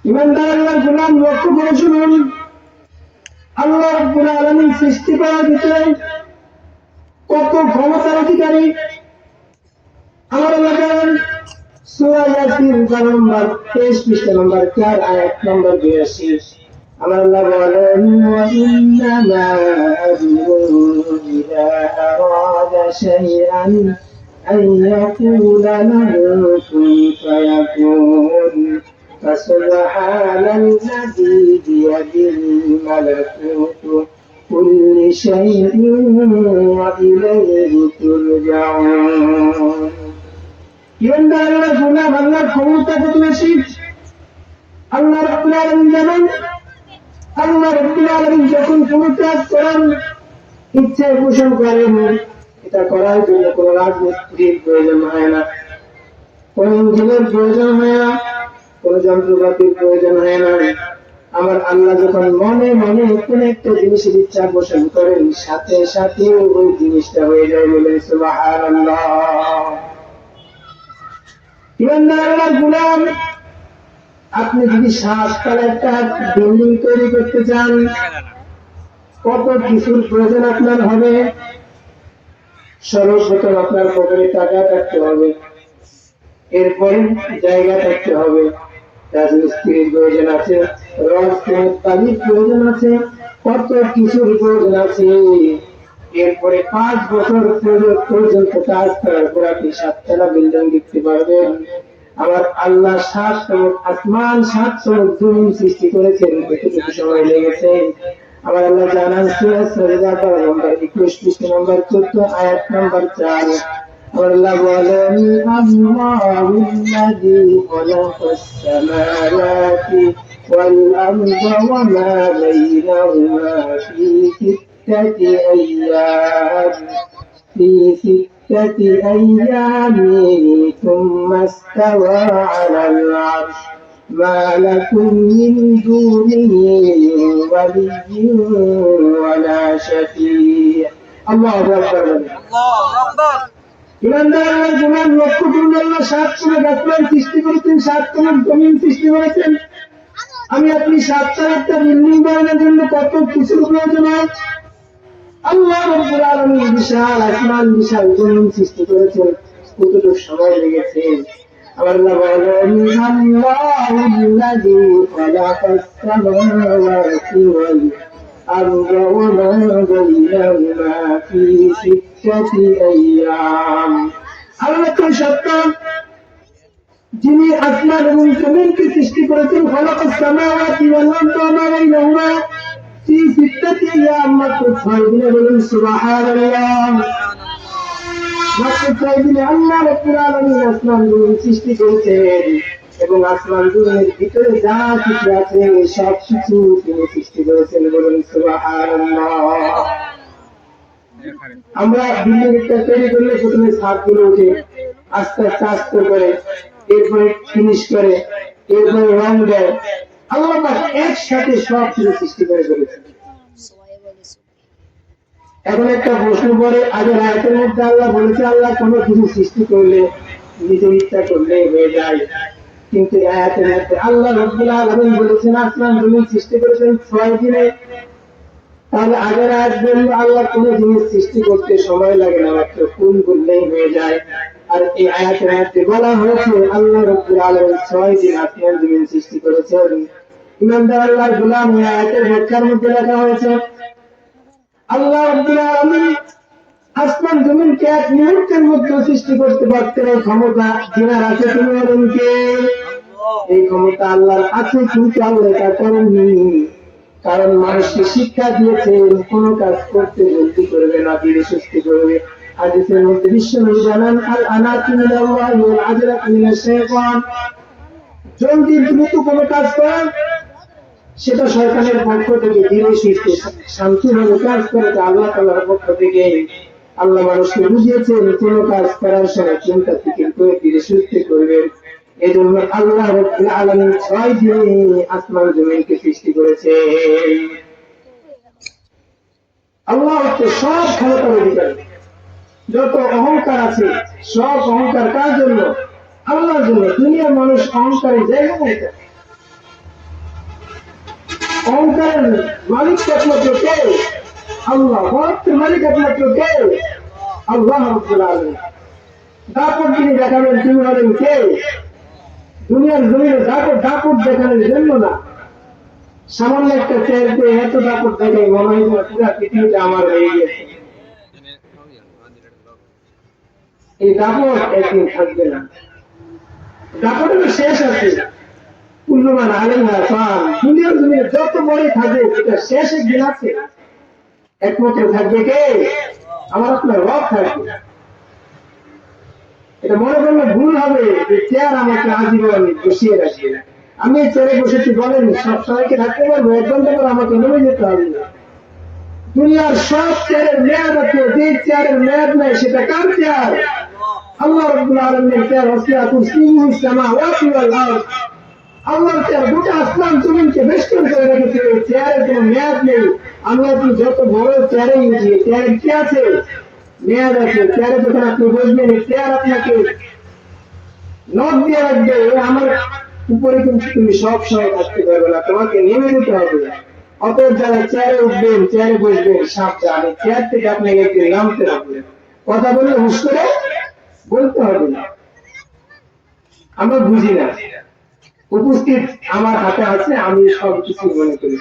ইমানদার আল্লাহর গোলাম লক্ষ্য করে শুনুন, আল্লাহ রাব্বুল আলামিন সৃষ্টি করার ভিতরে কত ক্ষমতার অধিকারী। আমার আল্লাহ বলেন সূরা ইয়াসিন নম্বর 23 পৃষ্ঠা নম্বর 4 আয়াত নম্বর 82, আমার আল্লাহ বলেন ওয়া ইন্নামা আমরুহু ইযা আরাদা শাইআন আন ইয়াকুলা লাহু কুন ফায়াকুন ফাসুবহানাল্লাযী বিয়াদিহি মালাকুতু কুল্লি শাইইন ওয়া ইলাইহি তুরজাউন। ইমানদার আল্লাহর গোলাম, আল্লাহর ক্ষমতা কত বেশি। আল্লাহ রাব্বুল আলামিন জানেন, আল্লাহ রাব্বুল আলামিন যখন কোনো কাজ করেন, ইচ্ছা পোষণ করেন, এটা করার জন্য কোনো রাজমিস্ত্রির প্রয়োজন হয় না, কোন ইঞ্জিনের প্রয়োজন হয় না, কোন যন্ত্রপাতির প্রয়োজন হয় না। আমার আল্লাহ যখন মনে মনে কোন একটা জিনিসের ইচ্ছা পোষণ করেন, সাথে সাথে ওই জিনিসটা হয়ে যায়। বলেন সুবহানাল্লাহ। ইমানদার আল্লাহর গোলাম, আপনি যদি 7 তলা একটা বিল্ডিং তৈরি করতে চান, কত কিছুর প্রয়োজন আপনার হবে। সর্বপ্রথম আপনার পকেটে টাকা থাকতে হবে, এরপরে জায়গা থাকতে হবে, রাজমিস্ত্রির প্রয়োজন আছে, রড সিমেন্ট বালির প্রয়োজন আছে, কত কিছুর প্রয়োজন আছে। এরপরে 5 বছর পর্যন্ত কাজ করার পর আপনি 7 তলা বিল্ডিং দেখতে পারবেন। আমার আল্লাহ 7 সমুদ্র আসমান, 7 সমুদ্র জমিন সৃষ্টি করেছেন, কতটুকু সময় লেগেছে। আমার আল্লাহ জানান সূরা সাজদা নম্বর 21 পৃষ্ঠা নম্বর 14 আয়াত নম্বর 4, আমার আল্লাহ বলেন আল্লাহুল্লাযী খালাকাস সামাওয়াতি ওয়াল আরদা ওয়া মা বাইনাহুমা ফি সিত্তাতি আইয়ামিন থুম্মা ইসতাওয়া আলাল আরশ মা লাকুম মিন দুনিহি ওয়ালিয়্যুন ওয়ালা শাফি'্। আল্লাহু আকবার। আল্লাহু আকবার। ইমানদার আল্লাহর গোলাম, লক্ষ্য করুন, আল্লাহ 7 তলা আসমান সৃষ্টি করেছেন, 7 তলা জমিন সৃষ্টি করেছেন। আমি আপনি 7 তলা একটা বিল্ডিং বানানোর জন্য কত কিছুর প্রয়োজন হয়। আল্লাহ রাব্বুল আলামিন বিশাল আসমান, বিশাল জমিন সৃষ্টি করেছেন, কতটুকু সময় লেগেছে। আমার আল্লাহ বলেন আল্লাহুল্লাযী খালাকাস সামাওয়াতি ওয়াল আরদা ওয়া মা বাইনাহুমা ফি সিত্তাতি আইয়াম। আল্লাহ তো সত্য, যিনি আসমান এবং জমিনকে সৃষ্টি করেছেন। খালাকাস সামাওয়াতি ওয়াল আরদা ওয়া মা বাইনাহুমা ফি সিত্তাতি আইয়াম, মাত্র 6 দিনে। বলেন সুবহানাল্লাহ। মাত্র 6 দিনে আল্লাহ রাব্বুল আলামিন আসমান জমিন সৃষ্টি করেছেন, এবং আসমান জমিনের ভিতরে যা কিছু আছে সব কিছু তিনি সৃষ্টি করেছেন। বলেন সুবহানাল্লাহ। আমরা বিল্ডিং একটা তৈরি করলে প্রথমে ছাদগুলো উঠে, আস্তে আস্তে আস্তে করে, এরপরে ফিনিশ করে, এরপরে রং দেয়। আল্লাহ পাক একসাথে সব কিছু সৃষ্টি করে ফেলেছেন। এখন একটা প্রশ্ন পড়ে, আগের আয়াতের মধ্যে আল্লাহ বলেছে আল্লাহ কোনো কিছু সৃষ্টি করলে নিজের ইচ্ছা করলে হয়ে যায়, কিন্তু আয়াতের মধ্যে আল্লাহ রাব্বুল আলামিন বলেছেন আসমান জমিন সৃষ্টি করেছেন 6 দিনে। তাহলে আগের আয়াত বলল আল্লাহ কোনো জিনিস সৃষ্টি করতে সময় লাগে না, মাত্র কোন করলেই হয়ে যায়। আর এই আয়াতের মধ্যে বলা হয়েছে আল্লাহ রাব্বুল আলামিন 6 দিন আসমান জমিন সৃষ্টি করেছেন। ইমানদার আল্লাহর গোলাম, এই আয়াতের ব্যাখ্যার মধ্যে লেখা হয়েছে আল্লাহ রাব্বুল আলামিন আসমান জমিনকে 1 মুহূর্তের মধ্যে সৃষ্টি করতে পারতেন। এই ক্ষমতা যিনার আছে তিনি হলেন কে? এই ক্ষমতা আল্লাহর আছে, কিন্তু আল্লাহ তা করেননি। কারণ মানুষকে শিক্ষা দিয়েছেন কোন কাজ করতে জলদি করবে না, ধীরে সুস্থে করবে। হাদিসের মধ্যে বিশ্বনবী জানান আল আনাতু মিনাল্লাহি ওয়াল আজরাতু মিনাশ শাইতান, জলদি দ্রুত কোন কাজ করা সেটা শয়তানের পক্ষ থেকে, ধীরে সুস্থে শান্তিভাবে কাজ করে আল্লাহ তাআলার পক্ষ থেকে। আল্লাহ মানুষকে বুঝিয়েছেন কোন কাজ করার সময় চিন্তা থেকে করে ধীরে সুস্থে করবেন। এই জন্য আল্লাহ রাব্বুল আলামিন 6 দিনে আসমান জমিনকে সৃষ্টি করেছে। আল্লাহ হচ্ছে সব ক্ষমতার অধিকারী। যত অহংকার আছে সব অহংকার কার জন্য? আল্লাহর জন্য। দুনিয়ার মানুষ অহংকারের জায়গা নেই। অহংকারের মালিক একমাত্র কে? আল্লাহ। মহত্বের মালিক একমাত্র কে? আল্লাহ রাব্বুল আলামিন। দাপট তিনি দেখাবেন, তিনি হলেন কে? দুনিয়ার জমিনে দাপট দেখানোর জন্য না, সামান্য একটা চেয়ারতে এত দাপট দেখাই মনে হয় পুরো পৃথিবীটা আমার হয়ে গেছে। এই দাপট একদিন থাকবে না, দাপটের শেষ আছে। পূর্ণমান আলাইহা ফান, দুনিয়ার জমিনে যত বড়ই থাকে এটা শেষ একদিন আছে। একমাত্র থাকবে কে? আমার আপনার রব থাকবে। এটা মনে করলে ভুল হবে যে চেয়ার আমাকে আজীবন বসিয়ে রাখবে। আমি চেয়ারে বসেছি বলেন, সব সবাইকে থাকতে পারবো? 1 ঘন্টা পর আমাকে নেমে যেতে হবে। দুনিয়ার সব চেয়ারের মেয়াদ আছে, যে চেয়ারের মেয়াদ নাই সেটা কার চেয়ার? আল্লাহ রাব্বুল আলামিনের চেয়ার। ওয়াসিআ কুরসিয়্যুহুস সামাওয়াতি ওয়াল আরদ। আল্লাহর চেয়ার গোটা আসমান জমিনকে বেষ্টন করে রেখেছে। এই চেয়ারের কোনো মেয়াদ নেই। আমি আপনি যত বড় চেয়ারে উঠি, চেয়ারের কি আছে? মেয়াদ আছে। চেয়ারে যখন আপনি বসবেন, এই চেয়ার আপনাকে নখ দিয়ে রাখবে, আমার উপরে কিন্তু তুমি সব সময় থাকতে পারবে না, তোমাকে নেমে যেতে হবে। অতএব যারা চেয়ারে উঠবেন, চেয়ারে বসবেন, সাবধান, চেয়ার থেকে আপনাকে একদিন নামতে হবে। কথা বললে হুশ করে বলতে হবে না। আমরা বুঝি না, উপস্থিত আমার হাতে আছে, আমি সব কিছু মনে করি।